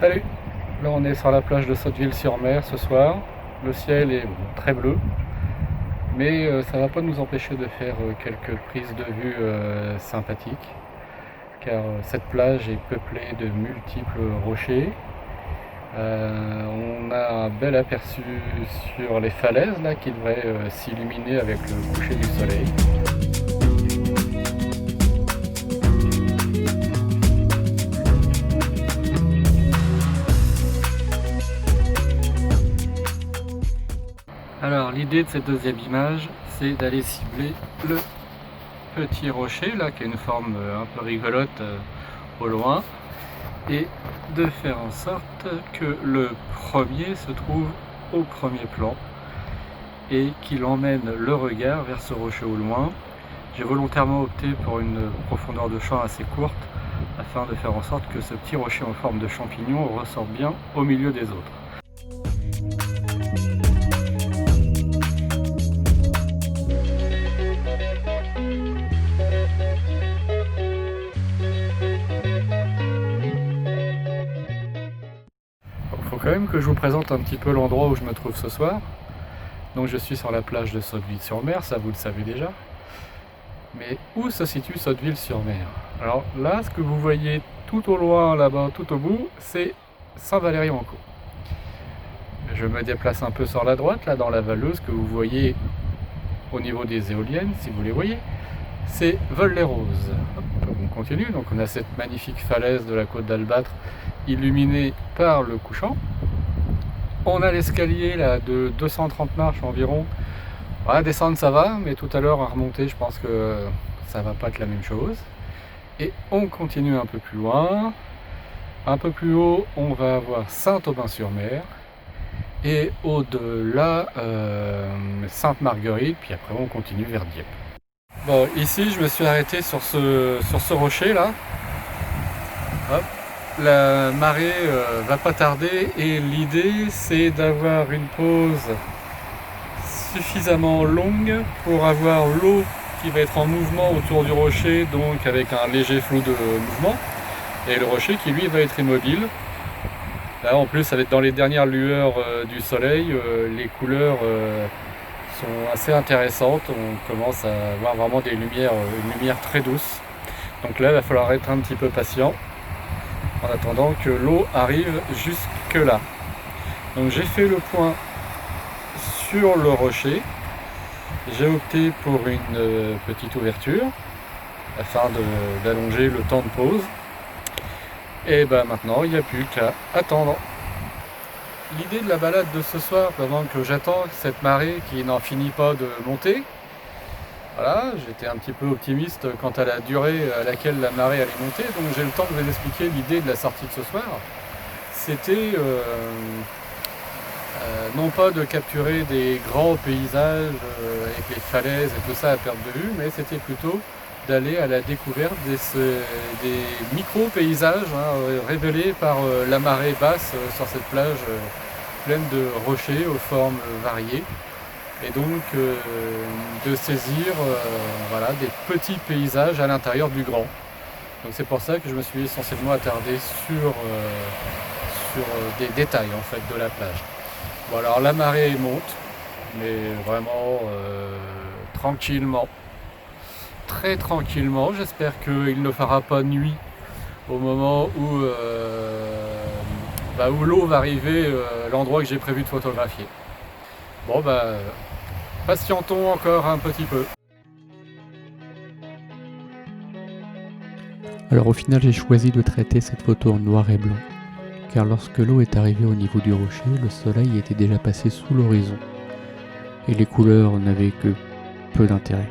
Salut! Là on est sur la plage de Sotteville-sur-Mer ce soir. Le ciel est très bleu, mais ça ne va pas nous empêcher de faire quelques prises de vue sympathiques, car cette plage est peuplée de multiples rochers. On a un bel aperçu sur les falaises là, qui devraient s'illuminer avec le coucher du soleil. Alors l'idée de cette deuxième image, c'est d'aller cibler le petit rocher là, qui a une forme un peu rigolote au loin, et de faire en sorte que le premier se trouve au premier plan et qu'il emmène le regard vers ce rocher au loin. J'ai volontairement opté pour une profondeur de champ assez courte afin de faire en sorte que ce petit rocher en forme de champignon ressorte bien au milieu des autres. Il faut quand même que je vous présente un petit peu l'endroit où je me trouve ce soir. Donc je suis sur la plage de Sotteville-sur-Mer, ça vous le savez déjà. Mais où se situe Sotteville-sur-Mer? Alors là, ce que vous voyez tout au loin, là-bas, tout au bout, c'est Saint-Valery-en-Caux. Je me déplace un peu sur la droite, là dans la valeuse, que vous voyez au niveau des éoliennes, si vous les voyez. C'est Veules-les-Roses. On continue, donc on a cette magnifique falaise de la côte d'Albâtre illuminée par le couchant. On a l'escalier là de 230 marches environ. À descendre ça va, mais tout à l'heure à remonter je pense que ça va pas être la même chose. Et on continue un peu plus loin. Un peu plus haut on va avoir Saint-Aubin-sur-Mer. Et au-delà Sainte-Marguerite, puis après on continue vers Dieppe. Bon, ici je me suis arrêté sur ce rocher là. Hop. La marée va pas tarder et l'idée c'est d'avoir une pause suffisamment longue pour avoir l'eau qui va être en mouvement autour du rocher, donc avec un léger flot de mouvement, et le rocher qui lui va être immobile. Là en plus ça va être dans les dernières lueurs du soleil, les couleurs sont assez intéressantes, on commence à avoir vraiment des lumières, une lumière très douce. Donc là il va falloir être un petit peu patient en attendant que l'eau arrive jusque là. Donc j'ai fait le point sur le rocher, j'ai opté pour une petite ouverture afin d'allonger le temps de pause, et ben maintenant il n'y a plus qu'à attendre. L'idée de la balade de ce soir, pendant que j'attends cette marée qui n'en finit pas de monter, voilà, j'étais un petit peu optimiste quant à la durée à laquelle la marée allait monter, donc j'ai le temps de vous expliquer l'idée de la sortie de ce soir. C'était non pas de capturer des grands paysages avec les falaises et tout ça à perte de vue, mais c'était plutôt d'aller à la découverte des micro-paysages révélés par la marée basse sur cette plage pleine de rochers aux formes variées. Et donc de saisir voilà, des petits paysages à l'intérieur du grand. Donc c'est pour ça que je me suis essentiellement attardé sur des détails en fait de la plage. Bon alors la marée monte, mais vraiment tranquillement, très tranquillement. J'espère qu'il ne fera pas nuit au moment où l'eau va arriver à l'endroit que j'ai prévu de photographier. Bon bah patientons encore un petit peu. Alors au final j'ai choisi de traiter cette photo en noir et blanc, car lorsque l'eau est arrivée au niveau du rocher, le soleil était déjà passé sous l'horizon, et les couleurs n'avaient que peu d'intérêt.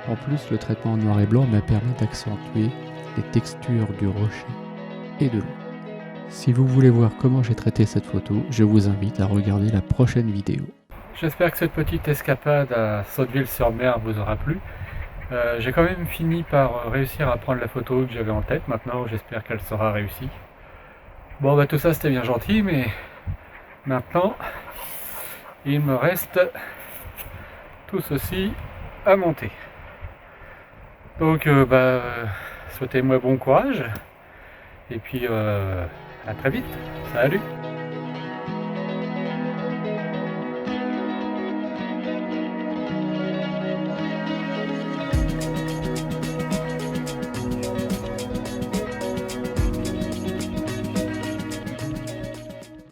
En plus, le traitement en noir et blanc m'a permis d'accentuer les textures du rocher et de l'eau. Si vous voulez voir comment j'ai traité cette photo, je vous invite à regarder la prochaine vidéo. J'espère que cette petite escapade à Sotteville-sur-Mer vous aura plu. J'ai quand même fini par réussir à prendre la photo que j'avais en tête. Maintenant j'espère qu'elle sera réussie. Bon bah tout ça c'était bien gentil, mais maintenant il me reste tout ceci à monter. Donc souhaitez-moi bon courage, et puis À très vite. Salut.